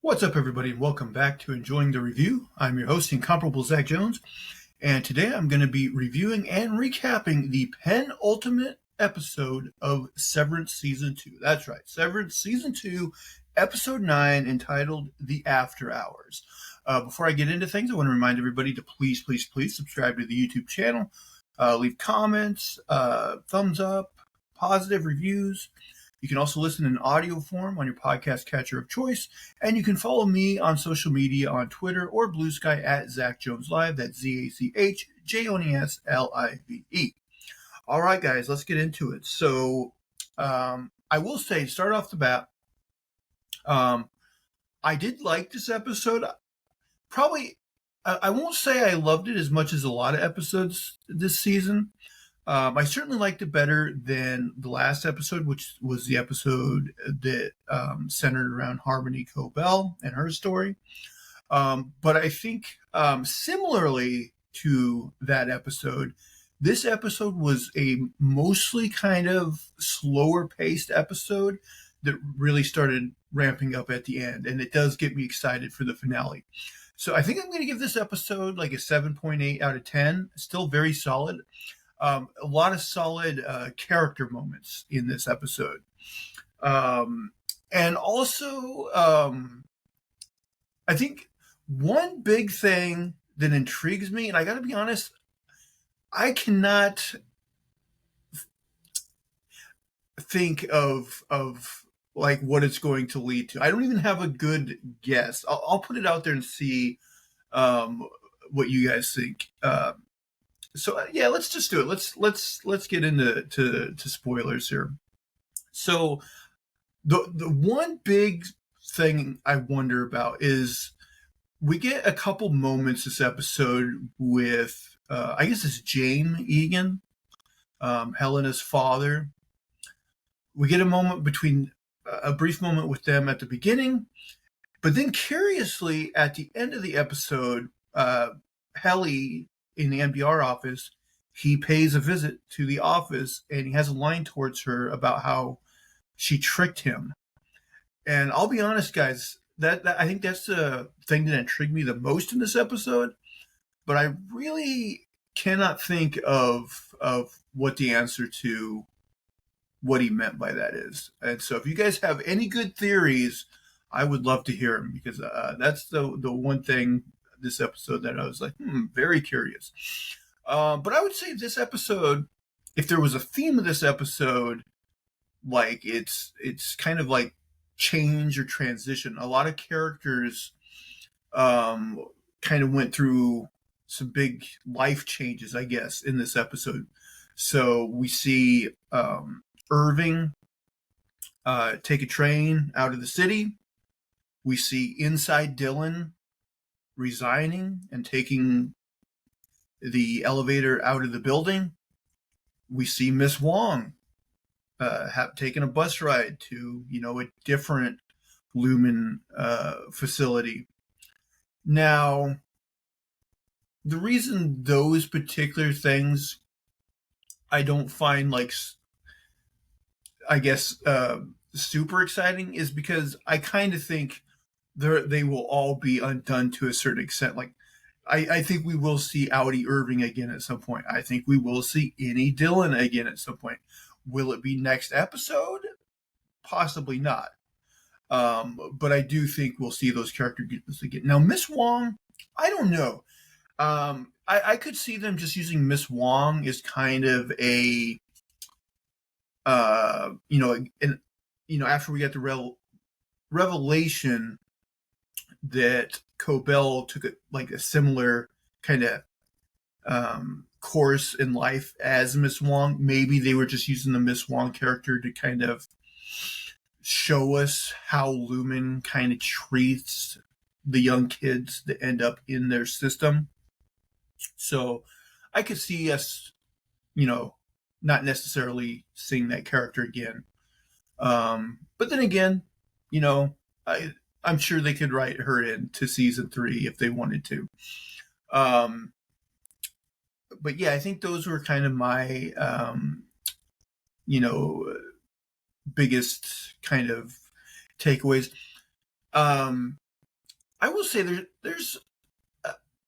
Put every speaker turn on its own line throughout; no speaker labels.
What's up, everybody, and welcome back to Enjoying the Review. I'm your host, Incomparable Zach Jones, and today I'm going to be reviewing and recapping the penultimate episode of Severance Season 2. That's right, Severance Season 2, Episode 9, entitled The After Hours. Before I get into things, I want to remind everybody to please subscribe to the YouTube channel, leave comments, thumbs up, positive reviews. You can also listen in audio form on your podcast catcher of choice, and you can follow me on social media on Twitter or Blue Sky at Zach Jones Live. That's ZachJonesLive. All right, guys, let's get into it. So, I will say, start off the bat, I did like this episode. Probably, I won't say I loved it as much as a lot of episodes this season. I certainly liked it better than the last episode, which was the episode that centered around Harmony Cobell and her story. But I think similarly to that episode, this episode was a mostly kind of slower paced episode that really started ramping up at the end. And it does get me excited for the finale. So I think I'm going to give this episode like a 7.8 out of 10. Still very solid. A lot of solid character moments in this episode. And also, I think one big thing that intrigues me, and I got to be honest, I cannot think of like what it's going to lead to. I don't even have a good guess. I'll put it out there and see what you guys think. So yeah, let's just do it. Let's get into spoilers here. So the one big thing I wonder about is we get a couple moments this episode with I guess it's James Egan, Helena's father. We get a brief moment with them at the beginning, but then curiously at the end of the episode, Helly in the NBR office, he pays a visit to the office and he has a line towards her about how she tricked him. And I'll be honest, guys, that I think that's the thing that intrigued me the most in this episode. But I really cannot think of what the answer to what he meant by that is. And so if you guys have any good theories, I would love to hear them, because that's the one thing this episode that I was like, very curious. But I would say this episode, if there was a theme of this episode, like it's kind of like change or transition. A lot of characters kind of went through some big life changes, I guess, in this episode. So we see Irving take a train out of the city. We see Inside Dylan resigning and taking the elevator out of the building. We see Miss Wong have taken a bus ride to, a different Lumen facility. Now, the reason those particular things I don't find like, I guess, super exciting is because I kind of think they will all be undone to a certain extent. Like, I think we will see Audi Irving again at some point. I think we will see Innie Dylan again at some point. Will it be next episode? Possibly not. But I do think we'll see those characters again. Now, Miss Wong, I don't know. I could see them just using Miss Wong as kind of a, after we get the revelation that Cobell took a similar kind of course in life as Miss Wong. Maybe they were just using the Miss Wong character to kind of show us how Lumen kind of treats the young kids that end up in their system. So I could see us, not necessarily seeing that character again. But then again, I'm sure they could write her into season 3 if they wanted to. But yeah, I think those were kind of my, biggest kind of takeaways. I will say there's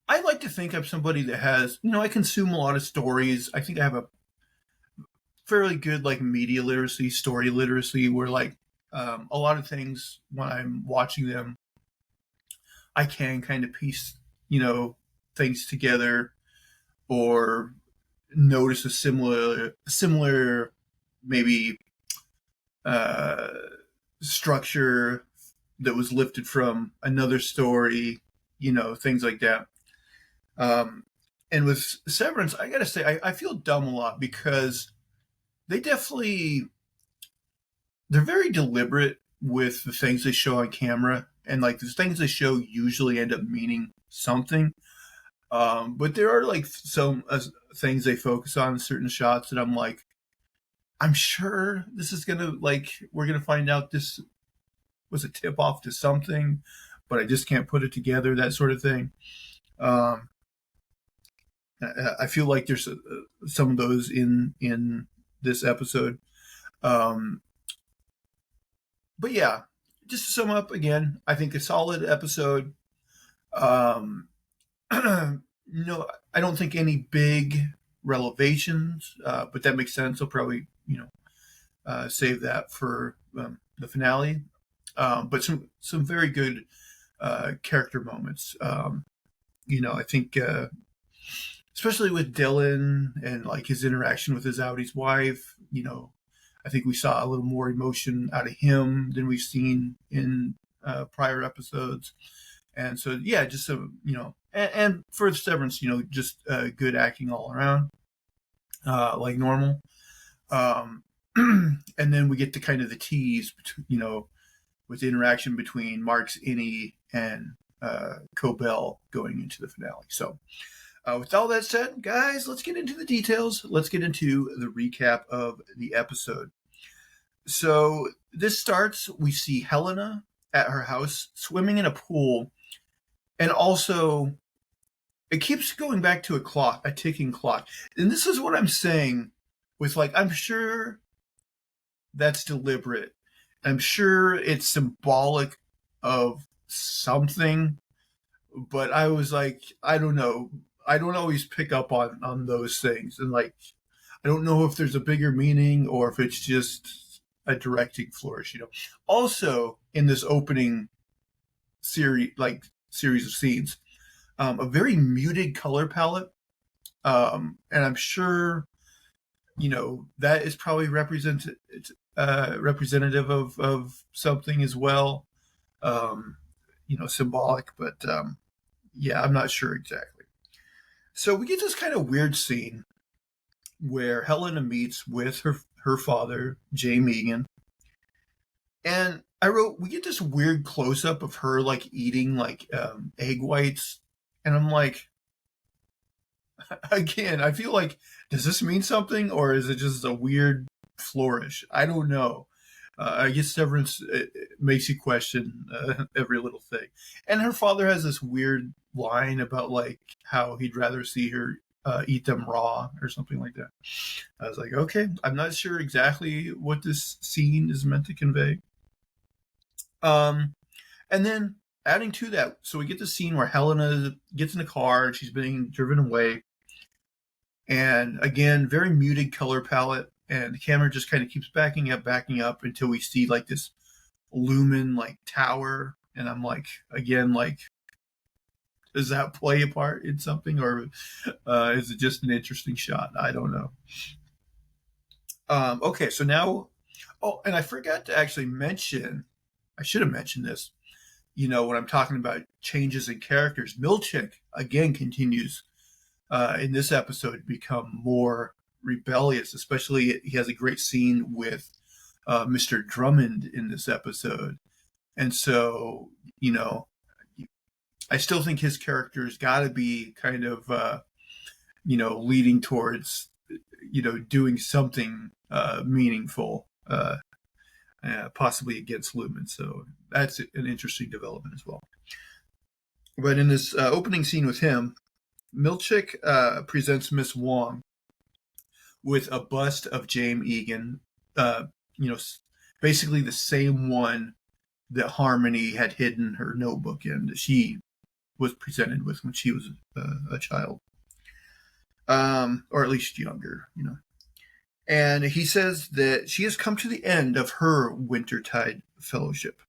I like to think I'm somebody that has, I consume a lot of stories. I think I have a fairly good like media literacy, story literacy, where like a lot of things when I'm watching them, I can kind of piece, things together or notice a similar maybe uh, structure that was lifted from another story, things like that. Um, and with Severance, I gotta say, I feel dumb a lot because they definitely they're very deliberate with the things they show on camera, and like the things they show usually end up meaning something. But there are like some things they focus on in certain shots that I'm like, I'm sure this is gonna like we're gonna find out this was a tip off to something, but I just can't put it together. That sort of thing. Um, I feel like there's some of those in this episode. Um, but yeah, just to sum up again, I think a solid episode. Um, no, I don't think any big revelations, but that makes sense. I'll probably save that for the finale. But some very good character moments. I think especially with Dylan and like his interaction with his Audi's wife. I think we saw a little more emotion out of him than we've seen in prior episodes. And so, yeah, just some, and for Severance, just good acting all around, like normal. And then we get to kind of the tease, with the interaction between Marc's Innie and Cobell going into the finale. So, with all that said, guys, let's get into the details. Let's get into the recap of the episode. So this starts, we see Helena at her house swimming in a pool. And also, it keeps going back to a ticking clock. And this is what I'm saying with like, I'm sure that's deliberate. I'm sure it's symbolic of something. But I was like, I don't know. I don't always pick up on those things. And like, I don't know if there's a bigger meaning or if it's just a directing flourish, Also, in this opening series of scenes, a very muted color palette. And I'm sure, that is probably representative of something as well. Symbolic, but yeah, I'm not sure exactly. So we get this kind of weird scene where Helena meets with her father, Jay Megan. And I wrote, we get this weird close up of her like eating like egg whites. And I'm like, again, I feel like, does this mean something or is it just a weird flourish? I don't know. I guess Severance it makes you question every little thing. And her father has this weird line about like how he'd rather see her eat them raw or something like that. I was like, okay, I'm not sure exactly what this scene is meant to convey. And then adding to that, so we get the scene where Helena gets in a car and she's being driven away. And again, very muted color palette. And the camera just kind of keeps backing up until we see like this lumen like tower. And I'm like, again, like, does that play a part in something or is it just an interesting shot? I don't know. Okay, so now, and I forgot to actually mention, I should have mentioned this, when I'm talking about changes in characters, Milchick, again, continues in this episode to become more rebellious, especially he has a great scene with Mr. Drummond in this episode. And so, I still think his character's got to be kind of, leading towards, doing something meaningful, possibly against Lumen. So that's an interesting development as well. But in this opening scene with him, Milchick presents Miss Wong with a bust of James Egan, basically the same one that Harmony had hidden her notebook in that she was presented with when she was a child, or at least younger, And he says that she has come to the end of her Wintertide fellowship.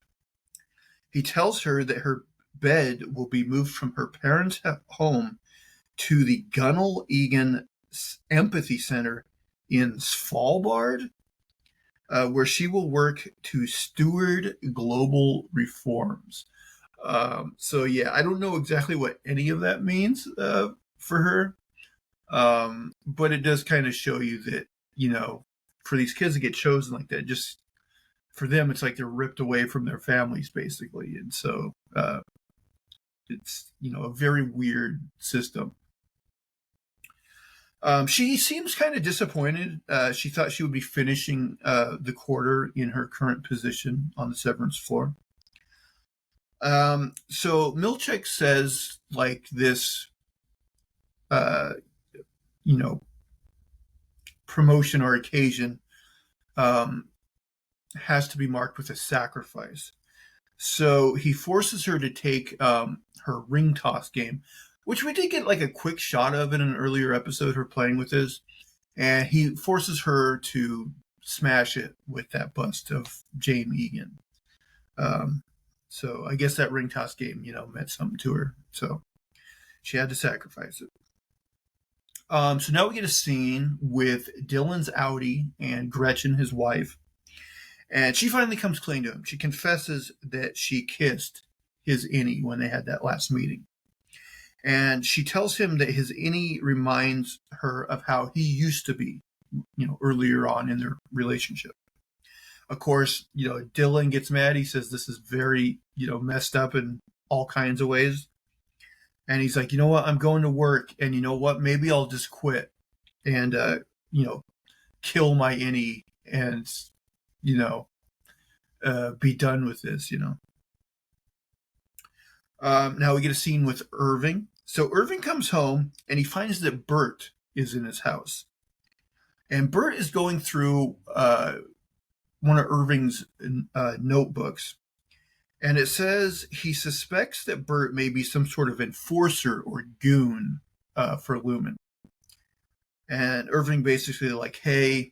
He tells her that her bed will be moved from her parents' home to the Gunnel Egan Empathy Center in Svalbard, where she will work to steward global reforms. So yeah, I don't know exactly what any of that means for her, but it does kind of show you that, for these kids to get chosen like that, just for them, it's like they're ripped away from their families, basically. And so it's, a very weird system. She seems kind of disappointed. She thought she would be finishing the quarter in her current position on the severance floor. So Milchek says, like, this, promotion or occasion has to be marked with a sacrifice. So he forces her to take her ring toss game, which we did get like a quick shot of in an earlier episode, her playing with this. And he forces her to smash it with that bust of Jane Egan. So I guess that ring toss game, meant something to her. So she had to sacrifice it. So now we get a scene with Dylan's Audi and Gretchen, his wife. And she finally comes clean to him. She confesses that she kissed his innie when they had that last meeting. And she tells him that his innie reminds her of how he used to be, earlier on in their relationship. Of course, Dylan gets mad. He says this is very, messed up in all kinds of ways. And he's like, you know what? I'm going to work. And you know what? Maybe I'll just quit and, kill my innie and, be done with this, Now we get a scene with Irving. So Irving comes home and he finds that Bert is in his house. And Bert is going through one of Irving's notebooks. And it says he suspects that Bert may be some sort of enforcer or goon for Lumen. And Irving basically like, hey,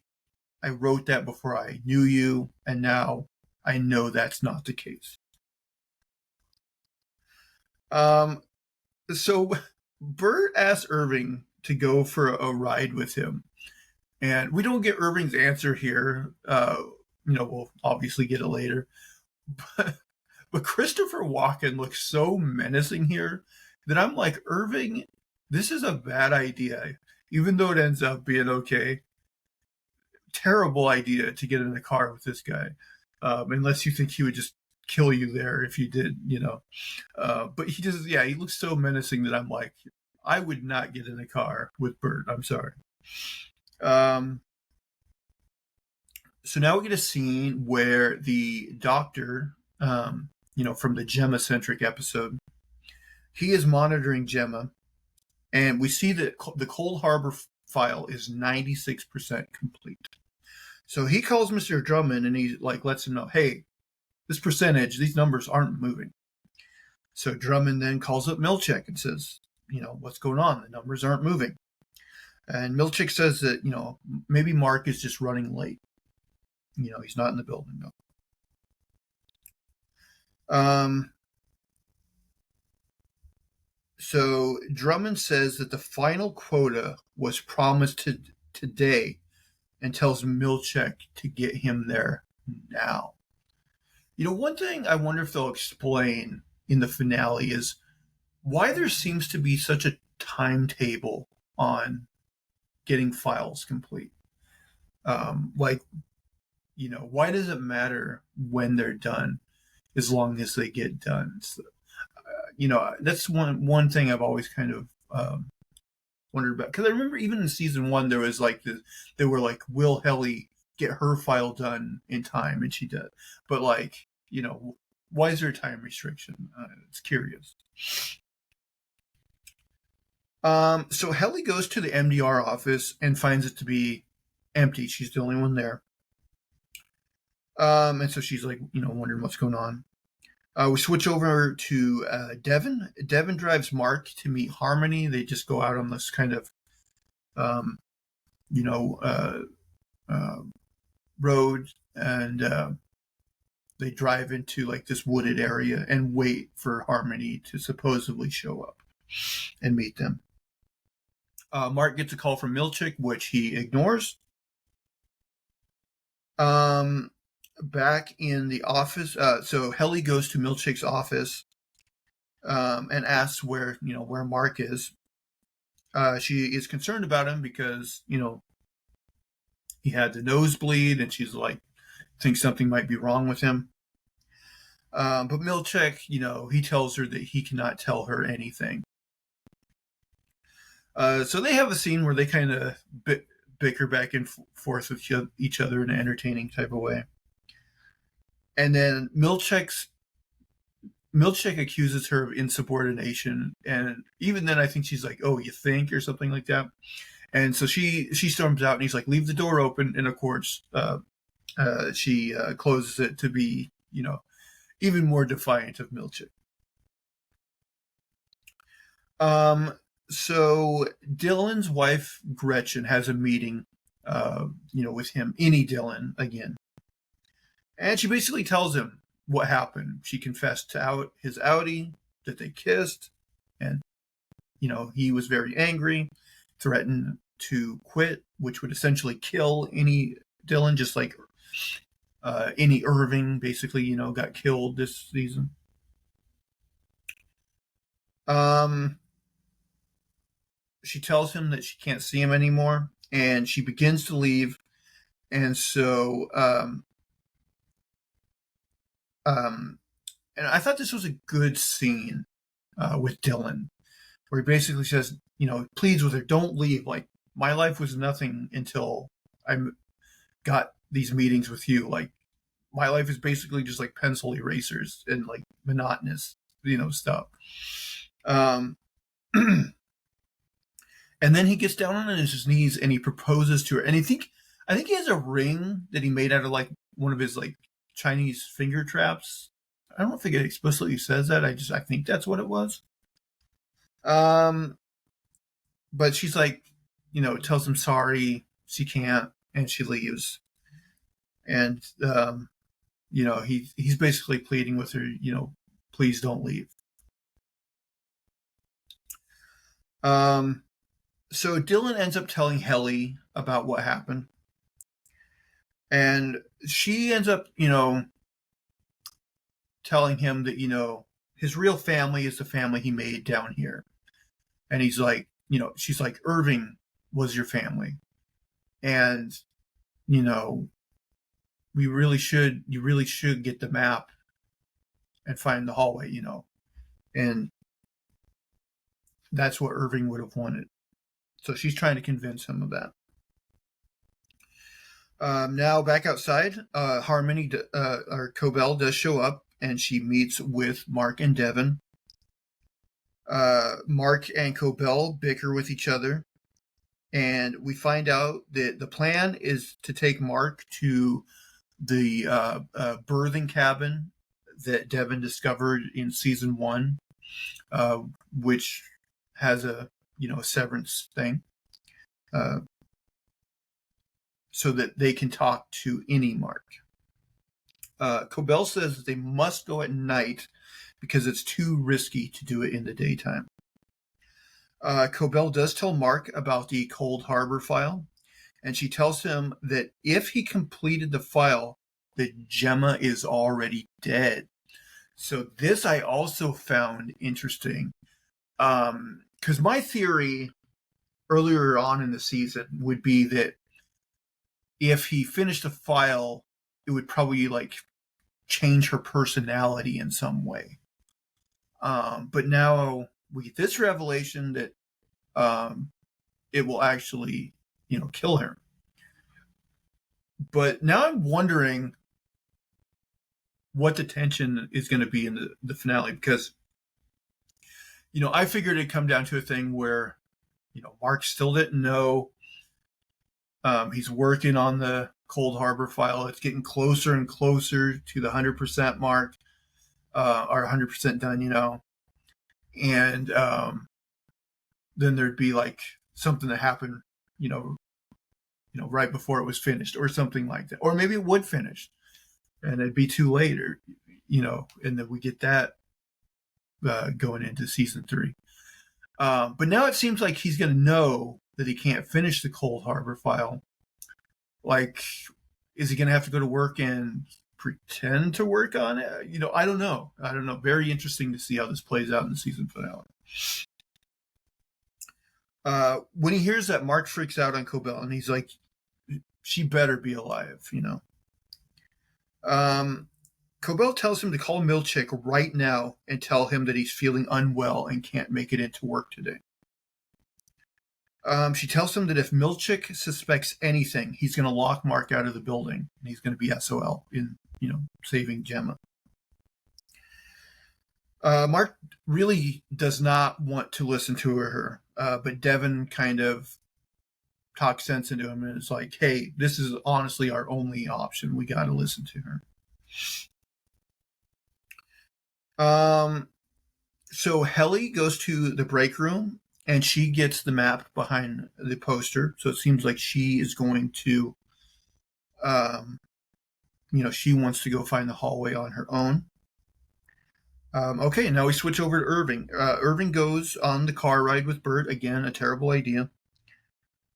I wrote that before I knew you, and now I know that's not the case. So Bert asks Irving to go for a ride with him. And we don't get Irving's answer here. We'll obviously get it later. But Christopher Walken looks so menacing here that I'm like, Irving, this is a bad idea. Even though it ends up being okay. Terrible idea to get in a car with this guy. Unless you think he would just kill you there if you did, But he just, he looks so menacing that I'm like, I would not get in a car with Bert. I'm sorry. So now we get a scene where the doctor, from the Gemma-centric episode, he is monitoring Gemma, and we see that the Cold Harbor file is 96% complete. So he calls Mr. Drummond and he lets him know, hey, this percentage, these numbers aren't moving. So Drummond then calls up Milchek and says, what's going on? The numbers aren't moving. And Milchek says that, maybe Marc is just running late. He's not in the building. No. So Drummond says that the final quota was promised today and tells Milchek to get him there now. One thing I wonder if they'll explain in the finale is why there seems to be such a timetable on getting files complete. Why does it matter when they're done as long as they get done? So, that's one thing I've always kind of wondered about. Because I remember even in season 1, there was they were like, will Helly get her file done in time? And she did. But why is there a time restriction? It's curious. So Helly goes to the MDR office and finds it to be empty. She's the only one there. And so she's wondering what's going on. We switch over to Devin. Devin drives Marc to meet Harmony. They just go out on this kind of, um, you know, road, and they drive into like this wooded area and wait for Harmony to supposedly show up and meet them. Marc gets a call from Milchick, which he ignores. Back in the office, so Helly goes to Milchick's office and asks where Marc is. She is concerned about him because he had the nosebleed, and she's like thinks something might be wrong with him. But Milchick, he tells her that he cannot tell her anything. So they have a scene where they kind of bicker back and forth with each other in an entertaining type of way. And then Milchick accuses her of insubordination, and even then I think she's like, "Oh, you think?" or something like that. And so she storms out, and he's like, "Leave the door open." And of course, she closes it to be, even more defiant of Milchick. So Dylan's wife Gretchen has a meeting, with him, Dylan again, and she basically tells him what happened. She confessed to his outie, that they kissed, and he was very angry, threatened to quit, which would essentially kill any Dylan, just like any Irving basically got killed this season. She tells him that she can't see him anymore, and she begins to leave. And so and I thought this was a good scene with Dylan, where he basically says, pleads with her, "Don't leave. Like, my life was nothing until I got these meetings with you. Like, my life is basically just like pencil erasers and like monotonous, stuff." And then he gets down on his knees and he proposes to her. And I think he has a ring that he made out of like one of his like Chinese finger traps. I don't think it explicitly says that. I think that's what it was. But she's like, tells him sorry, she can't, and she leaves. And he's basically pleading with her, please don't leave. So Dylan ends up telling Helly about what happened. And she ends up, telling him that, his real family is the family he made down here. And he's like, she's like, "Irving was your family. And, you really should get the map and find the hallway, And that's what Irving would have wanted." So she's trying to convince him of that. Now back outside, Harmony or Cobell does show up, and she meets with Marc and Devin. Marc and Cobell bicker with each other, and we find out that the plan is to take Marc to the birthing cabin that Devin discovered in season 1, which has a severance thing, so that they can talk to any Marc. Cobell says that they must go at night because it's too risky to do it in the daytime. Cobell does tell Marc about the Cold Harbor file, and she tells him that if he completed the file, that Gemma is already dead. So this I also found interesting, because my theory earlier on in the season would be that if he finished the file, it would probably like change her personality in some way. But now we get this revelation that it will actually, kill her. But now I'm wondering what the tension is going to be in the finale, because, I figured it'd come down to a thing where, Marc still didn't know. He's working on the Cold Harbor file. It's getting closer and closer to the 100% mark. are 100% done, and then there'd be like something that happened, right before it was finished or something like that, or maybe it would finish and it'd be too late, or and then we get that going into season 3. But now it seems like he's going to know that he can't finish the Cold Harbor file. Like, is he going to have to go to work and pretend to work on it? I don't know. Very interesting to see how this plays out in the season finale. When he hears that, Marc freaks out on Cobell, and he's like, she better be alive, Cobell tells him to call Milchick right now and tell him that he's feeling unwell and can't make it into work today. She tells him that if Milchick suspects anything, he's going to lock Marc out of the building, and he's going to be SOL in, saving Gemma. Marc really does not want to listen to her, but Devin kind of talks sense into him, and it's like, hey, this is honestly our only option. We got to listen to her. So Helly goes to the break room, and she gets the map behind the poster. So it seems like she is going to, she wants to go find the hallway on her own. Okay, now we switch over to Irving. Irving goes on the car ride with Bert. Again, a terrible idea.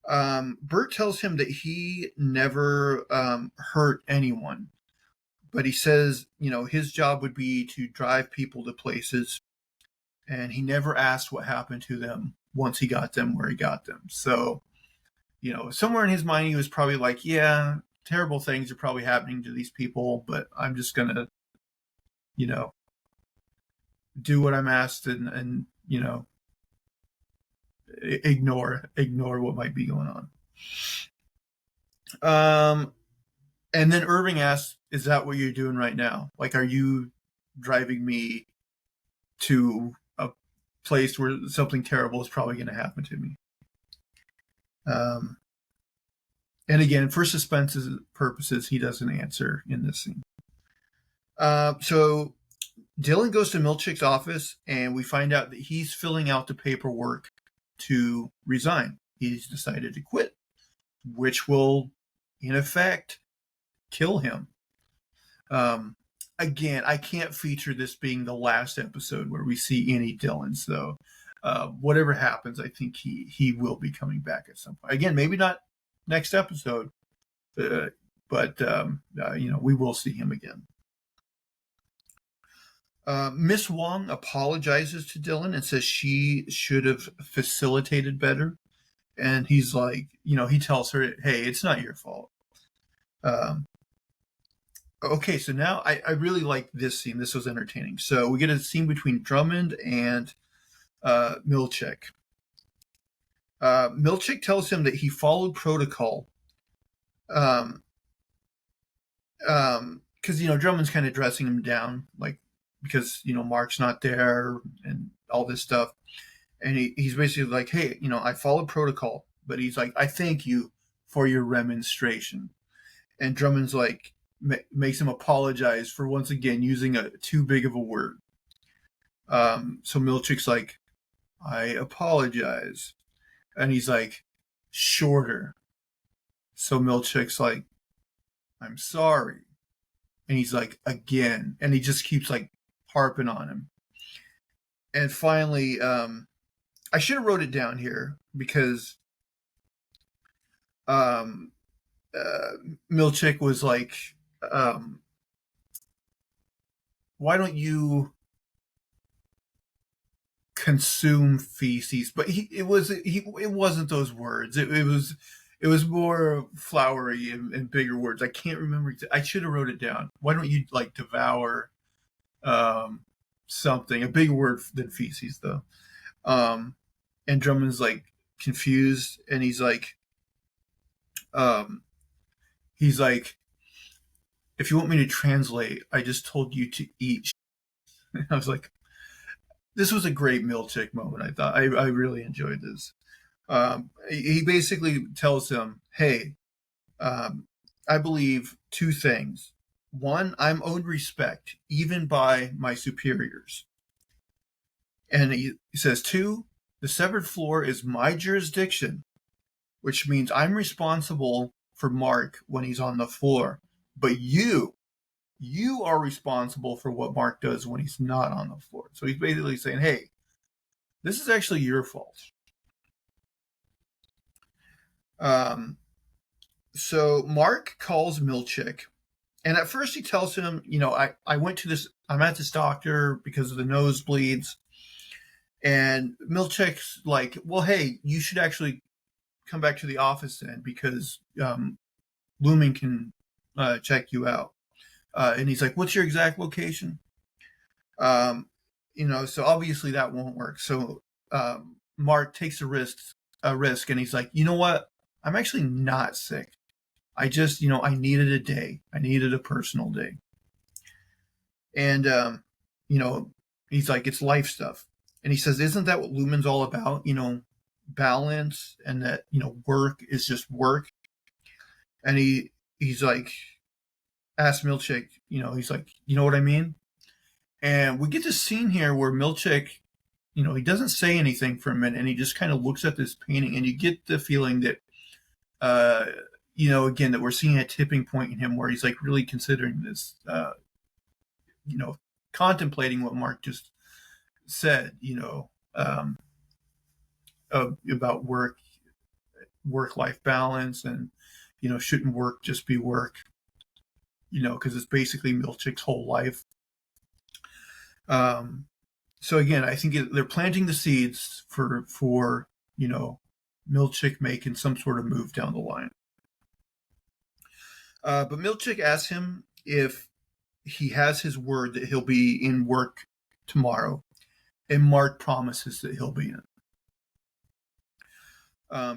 Bert tells him that he never hurt anyone, but he says, his job would be to drive people to places, and he never asked what happened to them once he got them where he got them. So, somewhere in his mind, he was probably like, yeah, terrible things are probably happening to these people, but I'm just going to, do what I'm asked and ignore what might be going on. And then Irving asks, is that what you're doing right now? Like, are you driving me to a place where something terrible is probably going to happen to me? And again, for suspense purposes, he doesn't answer in this scene. So Dylan goes to Milchick's office, and we find out that he's filling out the paperwork to resign. He's decided to quit, which will, in effect, kill him. Again, I can't feature this being the last episode where we see any Dylan. So whatever happens, I think he will be coming back at some point. Again, maybe not next episode, but we will see him again. Miss Wong apologizes to Dylan and says she should have facilitated better. And he's like, he tells her, hey, it's not your fault. Okay, so now I really like this scene. This was entertaining. So we get a scene between Drummond and Milchick. Milchick tells him that he followed protocol. Because, Drummond's kind of dressing him down, like, because, Marc's not there and all this stuff. And he's basically like, hey, I followed protocol. But he's like, I thank you for your remonstration. And Drummond's like, makes him apologize for once again using too big of a word. So Milchick's like, I apologize. And he's like, shorter. So Milchick's like, I'm sorry. And he's like, again. And he just keeps like harping on him. And finally, I should have wrote it down here because Milchick was like, why don't you consume feces? But it wasn't those words. It was more flowery and bigger words. I can't remember. I should have wrote it down. Why don't you like devour something? A bigger word than feces, though. And Drummond's like confused, and he's like, if you want me to translate, I just told you to eat. I was like, this was a great Milchick moment. I thought I really enjoyed this. He basically tells him, hey, I believe two things. One, I'm owed respect, even by my superiors. And he says, two, the severed floor is my jurisdiction, which means I'm responsible for Marc when he's on the floor. But you are responsible for what Marc does when he's not on the floor. So he's basically saying, hey, this is actually your fault. So Marc calls Milchick, and at first he tells him, I went to this, I'm at this doctor because of the nosebleeds. And Milchick's like, well, hey, you should actually come back to the office then because Lumen can check you out. And he's like, what's your exact location? So obviously that won't work. So Marc takes a risk, and he's like, you know what? I'm actually not sick. I just, I needed a day. I needed a personal day. And, he's like, it's life stuff. And he says, isn't that what Lumen's all about? Balance, and that, work is just work. And he's like, asked Milchick, he's like, you know what I mean? And we get this scene here where Milchick, he doesn't say anything for a minute, and he just kind of looks at this painting, and you get the feeling that, again, that we're seeing a tipping point in him where he's like really considering this, contemplating what Marc just said, about work-life balance, and, shouldn't work just be work, because it's basically Milchick's whole life. So again, I think they're planting the seeds for Milchick making some sort of move down the line. But Milchick asks him if he has his word that he'll be in work tomorrow, and Marc promises that he'll be in.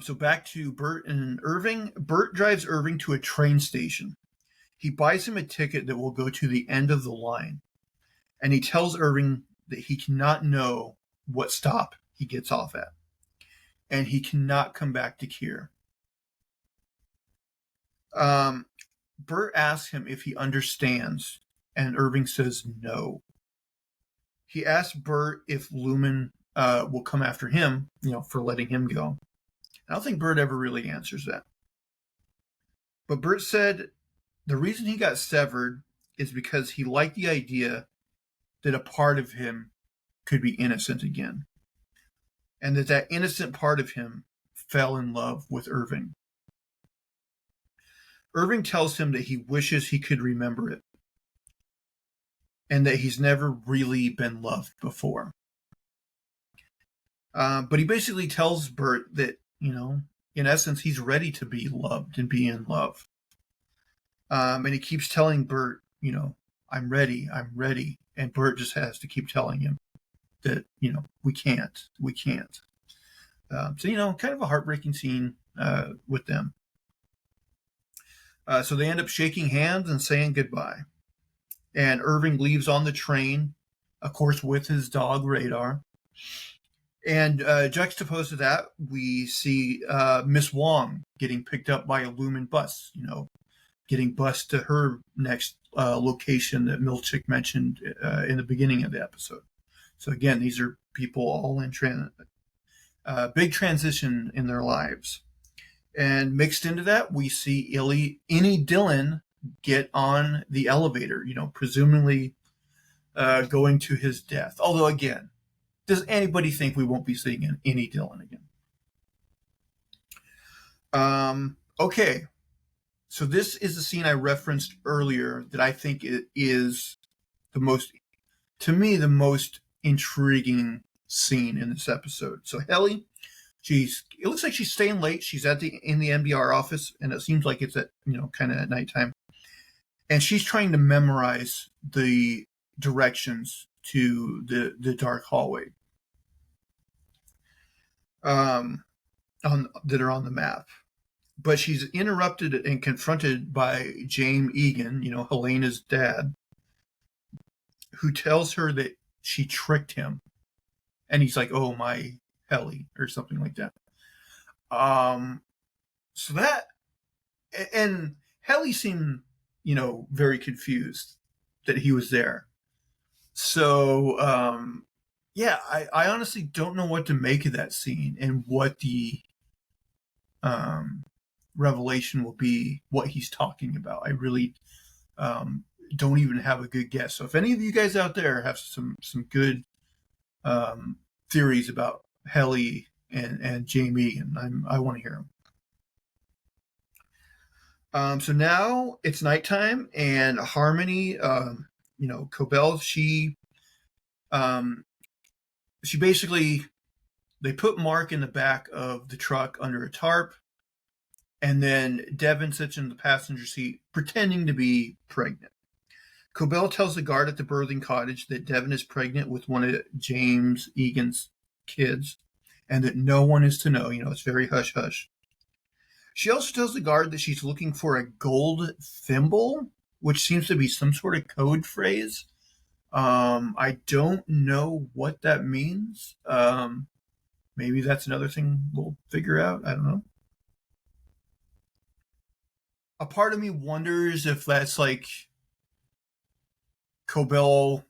So back to Bert and Irving. Bert drives Irving to a train station. He buys him a ticket that will go to the end of the line, and he tells Irving that he cannot know what stop he gets off at, and he cannot come back to Kier. Bert asks him if he understands, and Irving says no. He asks Bert if Lumen will come after him, for letting him go. I don't think Bert ever really answers that. But Bert said the reason he got severed is because he liked the idea that a part of him could be innocent again, and that innocent part of him fell in love with Irving. Irving tells him that he wishes he could remember it, and that he's never really been loved before. But he basically tells Bert that, in essence, he's ready to be loved and be in love. And he keeps telling Bert, I'm ready. And Bert just has to keep telling him that, we can't. So, kind of a heartbreaking scene with them. So they end up shaking hands and saying goodbye. And Irving leaves on the train, of course, with his dog Radar. And juxtaposed to that, we see Miss Wong getting picked up by a Lumen bus, getting bused to her next location that Milchick mentioned in the beginning of the episode. So again, these are people all in big transition in their lives. And mixed into that, we see Innie Dillon get on the elevator, presumably going to his death. Although, again, does anybody think we won't be seeing an Innie Dillon again? Okay. So this is the scene I referenced earlier that I think is the most intriguing scene in this episode. So Helly, it looks like she's staying late. She's in the NBR office, and it seems like it's at, kind of at nighttime. And she's trying to memorize the directions to the dark hallway that are on the map. But she's interrupted and confronted by James Egan, Helena's dad, who tells her that she tricked him. And he's like, oh, my Helly, or something like that. So that, and Helly seemed very confused that he was there. So, yeah, I honestly don't know what to make of that scene and what the revelation will be, what he's talking about. I really don't even have a good guess. So if any of you guys out there have some good theories about Helly and Jamie, and I want to hear them. So now it's nighttime, and Harmony, Cobell, she basically, they put Marc in the back of the truck under a tarp, and then Devin sits in the passenger seat pretending to be pregnant. Cobell tells the guard at the birthing cottage that Devin is pregnant with one of James Egan's kids, and that no one is to know. It's very hush-hush. She also tells the guard that she's looking for a gold thimble, which seems to be some sort of code phrase. I don't know what that means. Maybe that's another thing we'll figure out. I don't know. A part of me wonders if that's like Cobell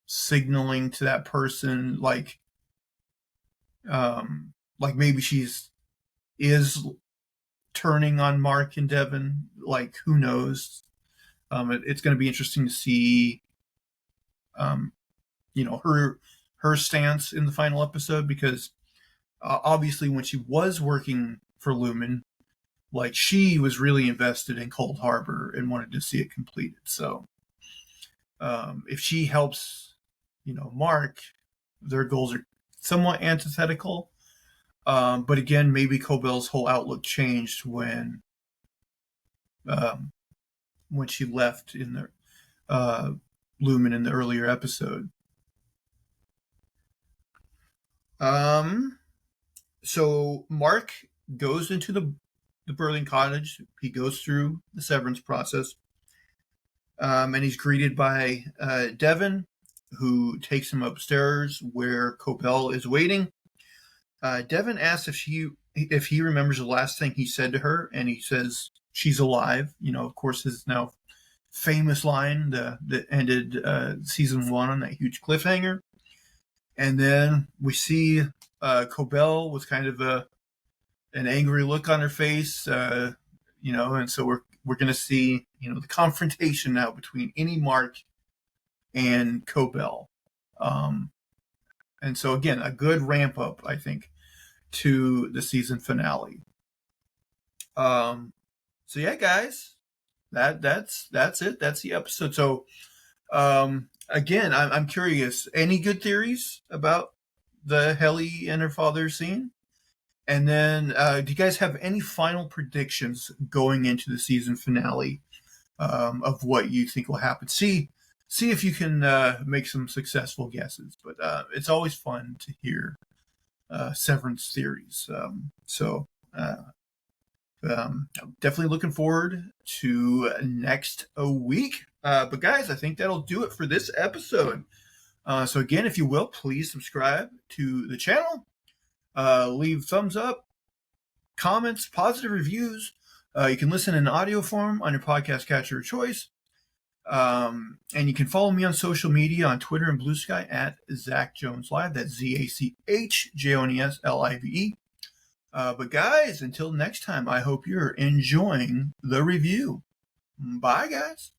signaling to that person, like maybe she's is turning on Marc and Devin. Like, who knows? It's going to be interesting to see, her stance in the final episode, because obviously when she was working for Lumen, like, she was really invested in Cold Harbor and wanted to see it completed. So if she helps, Marc, their goals are somewhat antithetical. But again, maybe Cobell's whole outlook changed when she left in the Lumen in the earlier episode. So Marc goes into the birthing cottage. He goes through the severance process. And he's greeted by Devin, who takes him upstairs where Cobell is waiting. Devin asks if he remembers the last thing he said to her, and he says she's alive. Of course, his now famous line that ended season 1 on that huge cliffhanger. And then we see Cobell with kind of an angry look on her face, and so we're going to see the confrontation now between Marc and Cobell. And so again, a good ramp up, I think, to the season finale. So yeah, guys, that's it. That's the episode. So again, I'm curious. Any good theories about the Helly and her father scene? And then, do you guys have any final predictions going into the season finale of what you think will happen? See if you can make some successful guesses. But it's always fun to hear Severance theories. So I'm definitely looking forward to next week. But guys, I think that'll do it for this episode. So again, if you will, please subscribe to the channel. Leave thumbs up, comments, positive reviews. You can listen in audio form on your podcast catcher of choice. And you can follow me on social media on Twitter and Blue Sky at Zach Jones Live. That's ZachJonesLive. But guys, until next time, I hope you're enjoying the review. Bye, guys.